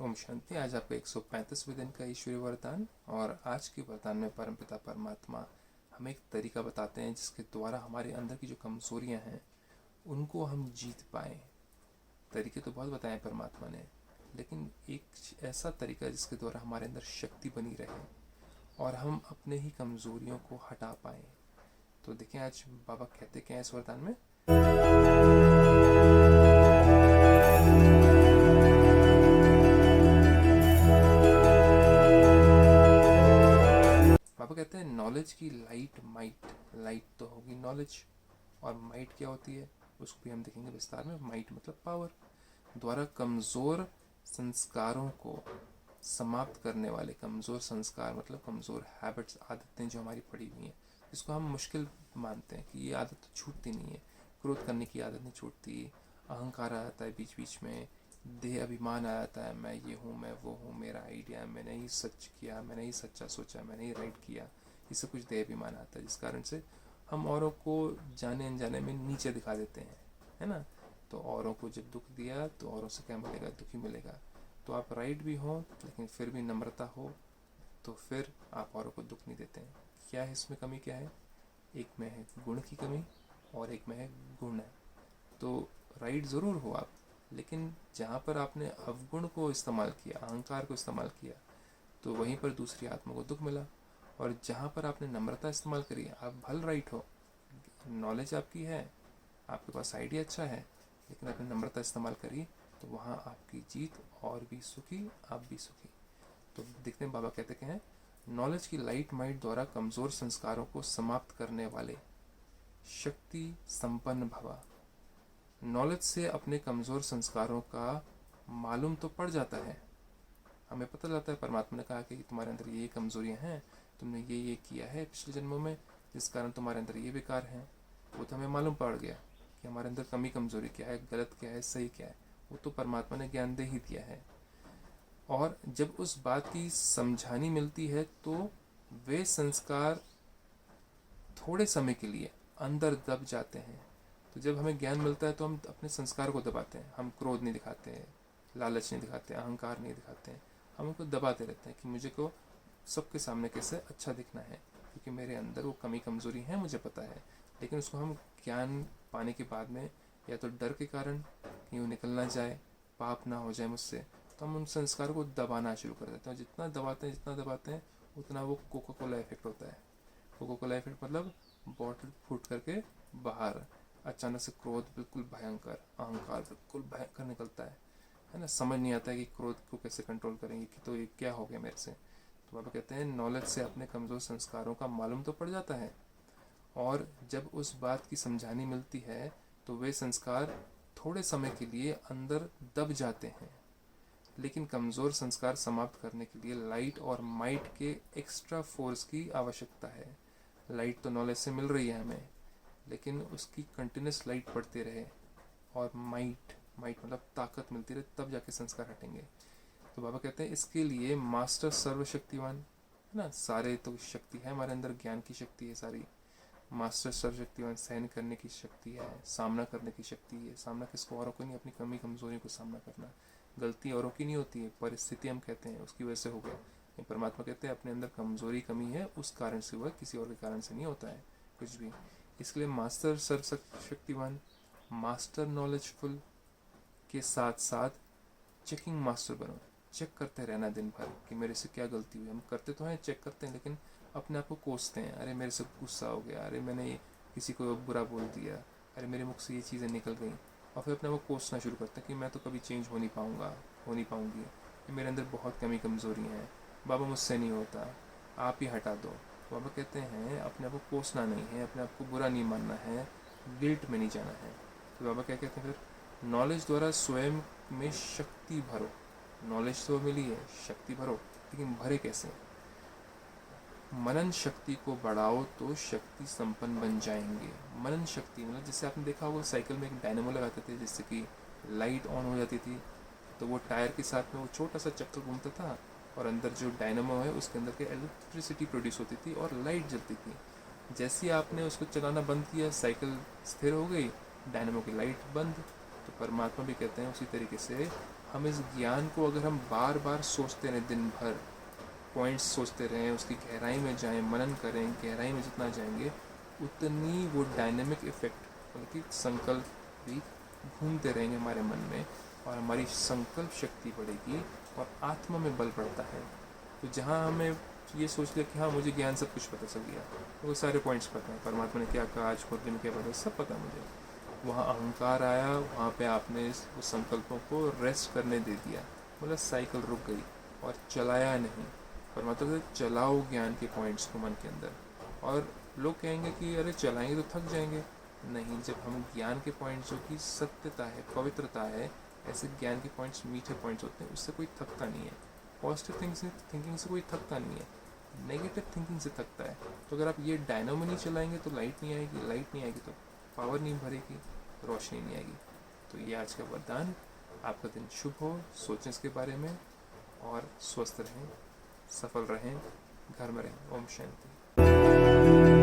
ओम शांति। आज आपका 135वें दिन का ईश्वरीय वरदान, और आज के वरदान में परमपिता परमात्मा हमें एक तरीका बताते हैं जिसके द्वारा हमारे अंदर की जो कमजोरियां हैं उनको हम जीत पाएं। तरीके तो बहुत बताए परमात्मा ने, लेकिन एक ऐसा तरीका जिसके द्वारा हमारे अंदर शक्ति बनी रहे और हम अपने ही कमजोरियों को हटा पाएं। तो देखें आज बाबा कहते क्या है इस वरदान में। बाबा कहते हैं नॉलेज की लाइट माइट। लाइट तो होगी नॉलेज, और माइट क्या होती है उसको भी हम देखेंगे विस्तार में। माइट मतलब पावर द्वारा कमज़ोर संस्कारों को समाप्त करने वाले। कमज़ोर संस्कार मतलब कमज़ोर हैबिट्स, आदतें जो हमारी पड़ी हुई हैं, जिसको हम मुश्किल मानते हैं कि ये आदत तो छूटती नहीं है। क्रोध करने की आदत नहीं छूटती, अहंकार आ जाता है बीच बीच में, देह अभिमान आ जाता है, मैं ये हूँ, मैं वो हूँ, मेरा आइडिया, मैंने ही सच किया, मैंने ही सच्चा सोचा, मैंने ही राइट किया, ये सब कुछ देह अभिमान आता है, जिस कारण से हम औरों को जाने अनजाने में नीचे दिखा देते हैं, है ना। तो औरों को जब दुख दिया तो औरों से क्या मिलेगा? दुखी मिलेगा। तो आप राइट भी हो लेकिन फिर भी नम्रता हो तो फिर आप औरों को दुख नहीं देते हैं। क्या है इसमें कमी? क्या है? एक में है गुण की कमी और एक में है गुण है। तो राइट ज़रूर हो आप, लेकिन जहाँ पर आपने अवगुण को इस्तेमाल किया, अहंकार को इस्तेमाल किया, तो वहीं पर दूसरी आत्मा को दुख मिला। और जहाँ पर आपने नम्रता इस्तेमाल करी, आप भल राइट हो, नॉलेज आपकी है, आपके पास आइडिया अच्छा है, लेकिन आपने नम्रता इस्तेमाल करी तो वहाँ आपकी जीत, और भी सुखी आप भी सुखी। तो देखते हैं बाबा कहते हैं नॉलेज की लाइट माइट द्वारा कमज़ोर संस्कारों को समाप्त करने वाले शक्ति संपन्न भवा। नॉलेज से अपने कमज़ोर संस्कारों का मालूम तो पड़ जाता है, हमें पता चलता है। परमात्मा ने कहा कि तुम्हारे अंदर ये कमज़ोरियाँ हैं, तुमने ये किया है पिछले जन्मों में, जिस कारण तुम्हारे अंदर ये विकार हैं। वो तो हमें मालूम पड़ गया कि हमारे अंदर कमी कमज़ोरी क्या है, गलत क्या है, सही क्या है, वो तो परमात्मा ने ज्ञान दे ही दिया है। और जब उस बात की समझानी मिलती है तो वे संस्कार थोड़े समय के लिए अंदर दब जाते हैं। तो जब हमें ज्ञान मिलता है तो हम अपने संस्कार को दबाते हैं, हम क्रोध नहीं दिखाते हैं, लालच नहीं दिखाते, अहंकार नहीं दिखाते हैं, हम उनको दबाते रहते हैं कि मुझे को सबके सामने कैसे अच्छा दिखना है, क्योंकि मेरे अंदर वो कमी कमज़ोरी है, मुझे पता है। लेकिन उसको हम ज्ञान पाने के बाद में या तो डर के कारण कहीं वो निकल ना जाए, पाप ना हो जाए मुझसे, तो हम उन संस्कारों को दबाना शुरू कर देते हैं। जितना दबाते हैं उतना वो कोका कोला इफेक्ट होता है। कोका कोला इफेक्ट मतलब बॉटल फूट करके बाहर अचानक से क्रोध बिल्कुल भयंकर, अहंकार बिल्कुल भयंकर निकलता है ना। समझ नहीं आता है कि क्रोध को कैसे कंट्रोल करेंगे, कि तो ये क्या हो गया मेरे से। तो बाबा कहते हैं नॉलेज से अपने कमज़ोर संस्कारों का मालूम तो पड़ जाता है, और जब उस बात की समझानी मिलती है तो वे संस्कार थोड़े समय के लिए अंदर दब जाते हैं। लेकिन कमज़ोर संस्कार समाप्त करने के लिए लाइट और माइट के एक्स्ट्रा फोर्स की आवश्यकता है। लाइट तो नॉलेज से मिल रही है हमें, लेकिन उसकी कंटिन्यूस लाइट पड़ते रहे, और माइट मतलब ताकत मिलती रहे, तब जाके संस्कार हटेंगे। तो बाबा कहते हैं इसके लिए मास्टर सर्वशक्तिवान है ना। सारे तो शक्ति है हमारे अंदर, ज्ञान की शक्ति है सारी। मास्टर सर्वशक्तिवान सहन करने की शक्ति है, सामना करने की शक्ति है। सामना किसको? औरों को नहीं, अपनी कमी कमजोरी को सामना करना। गलती औरों की नहीं होती है, परिस्थिति हम कहते हैं उसकी वजह से हो गया। परमात्मा कहते हैं अपने अंदर कमजोरी कमी है, उस कारण से हुआ, किसी और के कारण से नहीं होता है कुछ भी। इसलिए मास्टर सर्वशक्तिवान, मास्टर नॉलेजफुल के साथ साथ चेकिंग मास्टर बनो। चेक करते रहना दिन भर कि मेरे से क्या गलती हुई। हम करते तो हैं, चेक करते हैं, लेकिन अपने आप को कोसते हैं। अरे मेरे से गुस्सा हो गया, अरे मैंने किसी को बुरा बोल दिया, अरे मेरे मुख से ये चीज़ें निकल गई, और फिर अपने आप को कोसना शुरू करते हैं कि मैं तो कभी चेंज हो नहीं पाऊँगी, ये मेरे अंदर बहुत कमी कमज़ोरी हैं, बाबा मुझसे नहीं होता, आप ही हटा दो। बाबा कहते हैं अपने आप को कोसना नहीं है, अपने आप को बुरा नहीं मानना है, गिल्ट में नहीं जाना है। तो बाबा क्या कहते हैं फिर? नॉलेज द्वारा स्वयं में शक्ति भरो। नॉलेज तो मिली है, शक्ति भरो, लेकिन भरे कैसे? मनन शक्ति को बढ़ाओ तो शक्ति संपन्न बन जाएंगे। मनन शक्ति मतलब जैसे आपने देखा होगा साइकिल में एक डायनेमो लगाते थे, जिससे कि लाइट ऑन हो जाती थी, तो वो टायर के साथ में वो छोटा सा चक्कर घूमता था, और अंदर जो डायनेमो है उसके अंदर के इलेक्ट्रिसिटी प्रोड्यूस होती थी और लाइट जलती थी। जैसे ही आपने उसको चलाना बंद किया, साइकिल स्थिर हो गई, डायनेमो की लाइट बंद। तो परमात्मा भी कहते हैं उसी तरीके से हम इस ज्ञान को अगर हम बार बार सोचते रहें, दिन भर पॉइंट्स सोचते रहें, उसकी गहराई में जाएं, मनन करें, गहराई में जितना जाएंगे उतनी वो डायनेमिक इफेक्ट मतलब कि संकल्प भी घूमते रहेंगे हमारे मन में, और हमारी संकल्प शक्ति बढ़ेगी और आत्मा में बल बढ़ता है। तो जहाँ हमें ये सोच लिया कि हाँ मुझे ज्ञान सब कुछ पता चल गया, तो वो सारे पॉइंट्स पता है, परमात्मा ने क्या कहा, आज मुरली में क्या पता, सब पता मुझे, वहाँ अहंकार आया, वहाँ पे आपने उस संकल्पों को रेस्ट करने दे दिया, मतलब साइकिल रुक गई और चलाया नहीं। परमात्मा से चलाओ ज्ञान के पॉइंट्स को मन के अंदर। और लोग कहेंगे कि अरे चलाएंगे तो थक जाएंगे, नहीं, जब हम ज्ञान के पॉइंट्स जो कि सत्यता है, पवित्रता है, ऐसे ज्ञान के पॉइंट्स मीठे पॉइंट्स होते हैं, उससे कोई थकता नहीं है। पॉजिटिव थिंकिंग से कोई थकता नहीं है, नेगेटिव थिंकिंग से थकता है। तो अगर आप ये डायनामो नहीं चलाएंगे तो लाइट नहीं आएगी, लाइट नहीं आएगी तो पावर नहीं भरेगी, रोशनी नहीं आएगी। तो ये आज का वरदान, आपका दिन शुभ हो, सोचें इसके बारे में और स्वस्थ रहें, सफल रहें, घर में रहें। ओम शांति।